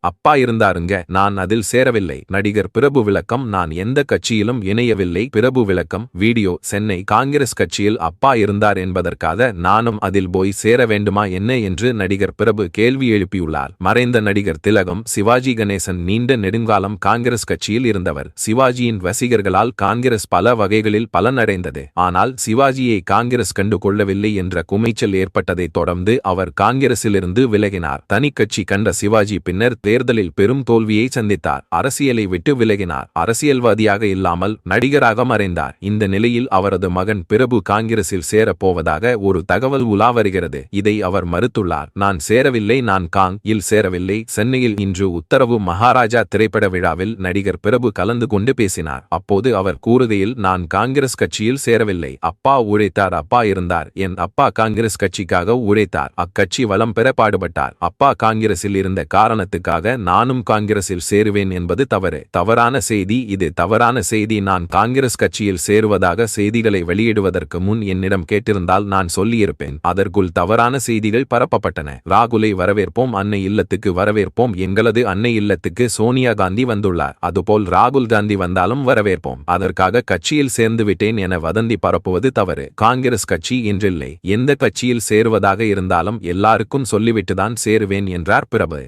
அப்பா இருந்தாருங்க, நான் அதில் சேரவில்லை. நடிகர் பிரபு விளக்கம்: நான் எந்த கட்சியிலும் இணையவில்லை. பிரபு விளக்கம் வீடியோ: சென்னை காங்கிரஸ் கட்சியில் அப்பா இருந்தார் என்பதற்காக நானும் அதில் போய் சேர வேண்டுமா என்ன என்று நடிகர் பிரபு கேள்வி எழுப்பியுள்ளார். மறைந்த நடிகர் திலகம் சிவாஜி கணேசன் நீண்ட நெடுங்காலம் காங்கிரஸ் கட்சியில் இருந்தவர். சிவாஜியின் ரசிகர்களால் காங்கிரஸ் பல வகைகளில் பலனடைந்தது. ஆனால் சிவாஜியை காங்கிரஸ் கண்டு கொள்ளவில்லை என்ற குமைச்சல் ஏற்பட்டதைத் தொடர்ந்து அவர் காங்கிரசிலிருந்து விலகினார். தனிக்கட்சி கண்ட சிவாஜி பின்னர் தேர்தலில் பெரும் தோல்வியை சந்தித்தார். அரசியலை விட்டு விலகினார். அரசியல்வாதியாக இல்லாமல் நடிகராக மறைந்தார். இந்த நிலையில் அவரது மகன் பிரபு காங்கிரஸில் சேரப் போவதாக ஒரு தகவல் உலா வருகிறது. இதை அவர் மறுத்துள்ளார். நான் சேரவில்லை, நான் இல் சேரவில்லை. சென்னையில் இன்று உத்தரவு மகாராஜா திரைப்பட விழாவில் நடிகர் பிரபு கலந்து கொண்டு பேசினார். அப்போது அவர் கூறுகையில், நான் காங்கிரஸ் கட்சியில் சேரவில்லை. அப்பா உழைத்தார். அப்பா இருந்தார். என் அப்பா காங்கிரஸ் கட்சிக்காக உழைத்தார். அக்கட்சி வளம் பெற பாடுபட்டார். அப்பா காங்கிரஸில் இருந்த காரணத்துக்காக நானும் காங்கிரஸில் சேருவேன் என்பது தவறான செய்தி. இது தவறான செய்தி. நான் காங்கிரஸ் கட்சியில் சேருவதாக செய்திகளை வெளியிடுவதற்கு முன் என்னிடம் கேட்டிருந்தால் நான் சொல்லியிருப்பேன். அதற்குள் தவறான செய்திகள் பரப்பப்பட்டன. ராகுலை வரவேற்போம், அன்னை இல்லத்துக்கு வரவேற்போம். எங்களது அன்னை இல்லத்துக்கு சோனியா காந்தி வந்துள்ளார். அதுபோல் ராகுல் காந்தி வந்தாலும் வரவேற்போம். அதற்காக கட்சியில் சேர்ந்து விட்டேன் என வதந்தி பரப்புவது தவறு. காங்கிரஸ் கட்சி என்றில்லை. எந்த கட்சியில் சேருவதாக இருந்தாலும் எல்லாருக்கும் சொல்லிவிட்டுதான் சேருவேன் என்றார் பிரபு.